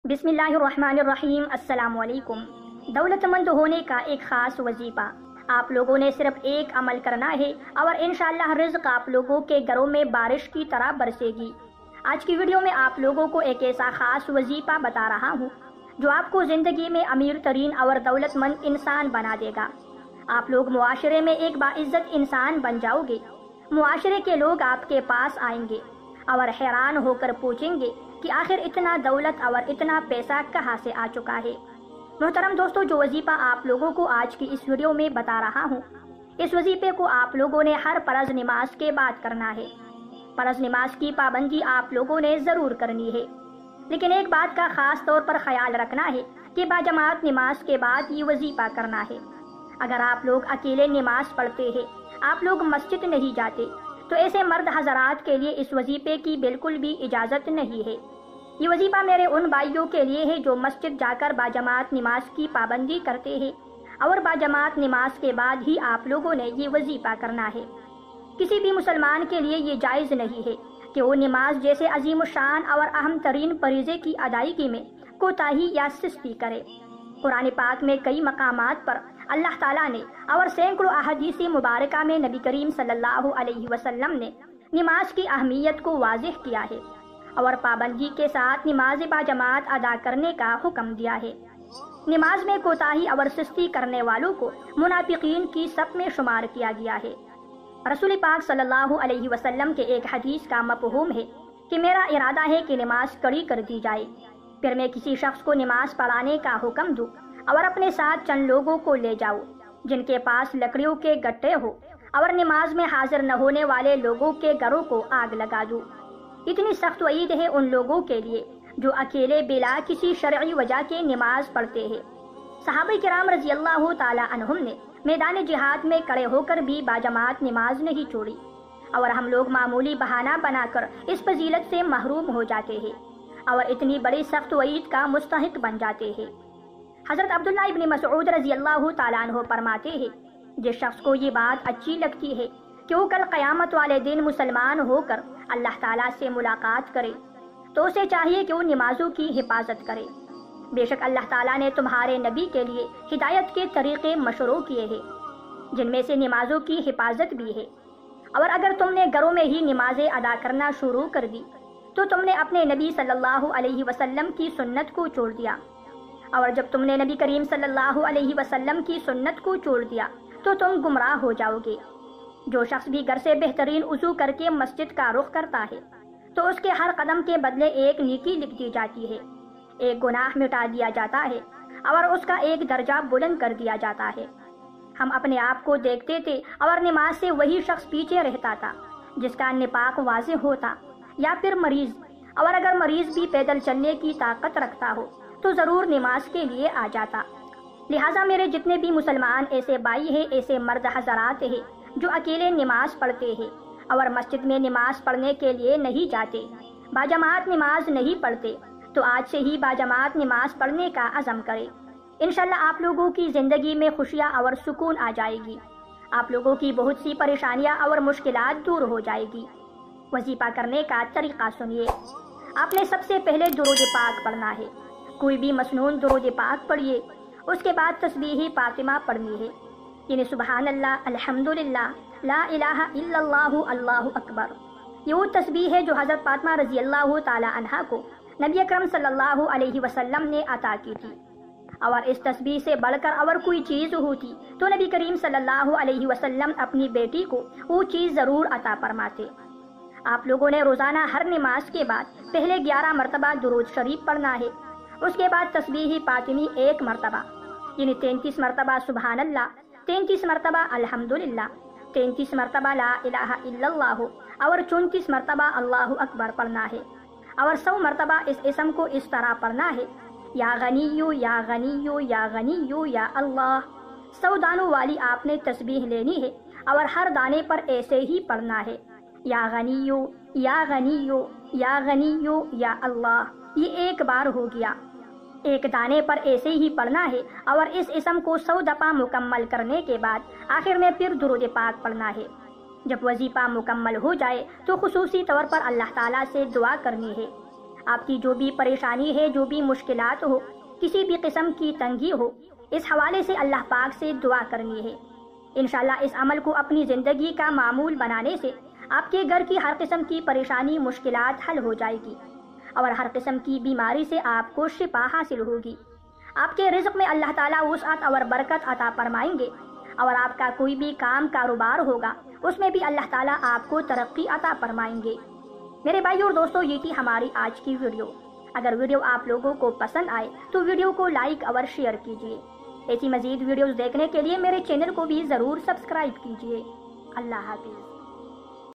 बिस्मिल्लाहिर्रहमानिर्रहीम। अस्सलाम वालेकुम। दौलतमंद होने का एक ख़ास वजीफ़ा। आप लोगों ने सिर्फ एक अमल करना है और इंशाअल्लाह रिज़्क़ आप लोगों के घरों में बारिश की तरह बरसेगी। आज की वीडियो में आप लोगों को एक ऐसा ख़ास वजीफ़ा बता रहा हूँ जो आपको ज़िंदगी में अमीर तरीन और दौलतमंद इंसान बना देगा। आप लोग मुआशरे में एक बाइज़्ज़त इंसान बन जाओगे। मुआशरे के लोग आपके पास आएंगे और हैरान होकर पूछेंगे कि आखिर इतना दौलत और इतना पैसा कहाँ से आ चुका है। मोहतरम दोस्तों, जो वजीफ़ा आप लोगों को आज की इस वीडियो में बता रहा हूँ, इस वजीफ़े को आप लोगों ने हर फर्ज नमाज के बाद करना है। फर्ज नमाज की पाबंदी आप लोगों ने ज़रूर करनी है, लेकिन एक बात का ख़ास तौर पर ख्याल रखना है कि बाजमात नमाज के बाद ये वजीफ़ा करना है। अगर आप लोग अकेले नमाज पढ़ते हैं, आप लोग मस्जिद नहीं जाते, तो ऐसे मर्द हजरात के लिए इस वजीफे की बिल्कुल भी इजाज़त नहीं है। ये वजीफा मेरे उन भाइयों के लिए है जो मस्जिद जाकर बाजमात नमाज की पाबंदी करते हैं और बाजमात नमाज के बाद ही आप लोगों ने ये वजीफा करना है। किसी भी मुसलमान के लिए ये जायज़ नहीं है कि वो नमाज जैसे अजीम शान और अहम तरीन फरीज़े की अदायगी में कोताही या सुस्ती करे। कुरान पाक में कई मकामात पर अल्लाह ताला ने और सैकड़ों अहदीस मुबारका में नबी करीम सल्लल्लाहु अलैहि वसल्लम ने नमाज की अहमियत को वाज़ेह किया है और पाबंदी के साथ नमाज बाजमात अदा करने का हुक्म दिया है। नमाज में कोताही और सुस्ती करने वालों को मुनाफिकीन की सब में शुमार किया गया है। रसूल पाक सल्लल्लाहु अलैहि वसल्लम के एक हदीस का मफ़हूम है कि मेरा इरादा है कि नमाज कड़ी कर दी जाए, फिर मैं किसी शख्स को नमाज पढ़ाने का हुक्म दूँ और अपने साथ चंद लोगों को ले जाओ जिनके पास लकड़ियों के गट्टे हो और नमाज में हाजिर न होने वाले लोगों के घरों को आग लगा दूं। इतनी सख्त वईद है उन लोगों के लिए जो अकेले बिला किसी शरई वजह के नमाज पढ़ते हैं। सहाबा किराम रज़ी अल्लाह ताला अन्हुम ने मैदान जिहाद में खड़े होकर भी बाजमात नमाज नहीं छोड़ी और हम लोग मामूली बहाना बनाकर इस फजीलत से महरूम हो जाते हैं और इतनी बड़ी सख्त वईद का मुस्तहिक बन जाते हैं। हज़रत अब्दुल्ला इब्न मसऊद रज़ी अल्लाह ताला अन्हु फरमाते हैं, जिस शख्स को ये बात अच्छी लगती है कि वो कल क़यामत वाले दिन मुसलमान होकर अल्लाह ताला से मुलाकात करे, तो उसे चाहिए कि वो नमाजों की हिफाजत करे। बेशक अल्लाह ताला ने तुम्हारे नबी के लिए हिदायत के तरीक़े मशरूअ किए हैं, जिनमें से नमाजों की हिफाजत भी है। और अगर तुमने घरों में ही नमाजें अदा करना शुरू कर दी तो तुमने अपने नबी सल्लल्लाहु अलैहि वसल्लम की सुन्नत को छोड़ दिया, और जब तुमने नबी करीम सल्लल्लाहु अलैहि वसल्लम की सुन्नत को छोड़ दिया तो तुम गुमराह हो जाओगे। जो शख्स भी घर से बेहतरीन वज़ू करके मस्जिद का रुख करता है तो उसके हर कदम के बदले एक नेकी लिख दी जाती है, एक गुनाह मिटा दिया जाता है और उसका एक दर्जा बुलंद कर दिया जाता है। हम अपने आप को देखते थे और नमाज से वही शख्स पीछे रहता था जिसका निपाक वाज़ेह होता या फिर मरीज, और अगर मरीज भी पैदल चलने की ताकत रखता हो तो ज़रूर नमाज के लिए आ जाता। लिहाजा मेरे जितने भी मुसलमान ऐसे भाई हैं, ऐसे मर्द हजरात हैं जो अकेले नमाज पढ़ते हैं और मस्जिद में नमाज पढ़ने के लिए नहीं जाते, बाजमात नमाज नहीं पढ़ते, तो आज से ही बाजमात नमाज पढ़ने का अज़म करें। इंशाअल्लाह आप लोगों की ज़िंदगी में खुशियाँ और सुकून आ जाएगी। आप लोगों की बहुत सी परेशानियाँ और मुश्किलात दूर हो जाएगी। वजीफ़ा करने का तरीक़ा सुनिए। आपने सबसे पहले दुरूद पाक पढ़ना है। कोई भी मसनून दुरूद पाक पढ़िए, उसके बाद तस्बीह फातिमा पढ़नी है, यानी सुबहान अल्लाह, अल्हम्दुलिल्लाह, ला इलाहा इल्लल्लाहु, अल्लाहु अकबर। ये वो तस्बीह है जो हज़रत फातिमा रज़ी अल्लाह ताला अन्हा को नबी अकरम सल्लल्लाहु अलैहि वसल्लम ने अता की थी, और इस तस्बीह से बढ़कर अगर कोई चीज़ होती तो नबी करीम सल्लल्लाहु अलैहि वसल्लम अपनी बेटी को वो चीज़ ज़रूर अता फरमाते। आप लोगों ने रोज़ाना हर नमाज के बाद पहले 11 मरतबा दुरूद शरीफ पढ़ना है, उसके बाद तस्बीह फातिमी 1 मरतबा, यानी 33 मरतबा सुबहान अल्लाह, 33 मरतबा अल्हम्दुलिल्लाह, 33 मरतबा ला इलाहा इल्लल्लाह और 34 मरतबा अल्लाहु अकबर पढ़ना है। और 100 मरतबा इस इसम को इस तरह पढ़ना है, या गनिय्यु या गनिय्यु या गनिय्यु या अल्लाह। 100 दानों वाली आपने तस्बीह लेनी है और हर दाने पर ऐसे ही पढ़ना है, या गनिय्यु या गनिय्यु या गनिय्यु या अल्लाह। ये एक बार हो गया। एक दाने पर ऐसे ही पढ़ना है और इस इसम को 100 दफ़ा मुकम्मल करने के बाद आखिर में फिर दुरूद पाक पढ़ना है। जब वजीफ़ा मुकम्मल हो जाए तो खुसूसी तौर पर अल्लाह ताला से दुआ करनी है آپ کی جو بھی پریشانی ہے، جو بھی مشکلات ہو، کسی بھی قسم کی تنگی ہو، اس حوالے سے اللہ پاک سے دعا کرنی ہے۔ انشاءاللہ اس عمل کو اپنی زندگی کا معمول بنانے سے آپ کے گھر کی ہر قسم کی پریشانی، مشکلات حل ہو جائے گی اور ہر قسم کی بیماری سے آپ کو شفا حاصل ہوگی۔ آپ کے رزق میں اللہ تعالیٰ وسعت اور برکت عطا فرمائیں گے، اور آپ کا کوئی بھی کام کاروبار ہوگا اس میں بھی اللہ تعالیٰ آپ کو ترقی عطا فرمائیں گے۔ میرے بھائیو اور دوستو، یہ تھی ہماری آج کی ویڈیو۔ اگر ویڈیو آپ لوگوں کو پسند آئے تو ویڈیو کو لائک اور شیئر کیجیے۔ ایسی مزید ویڈیوز دیکھنے کے لیے میرے چینل کو بھی ضرور سبسکرائب کیجیے۔ اللہ حافظ۔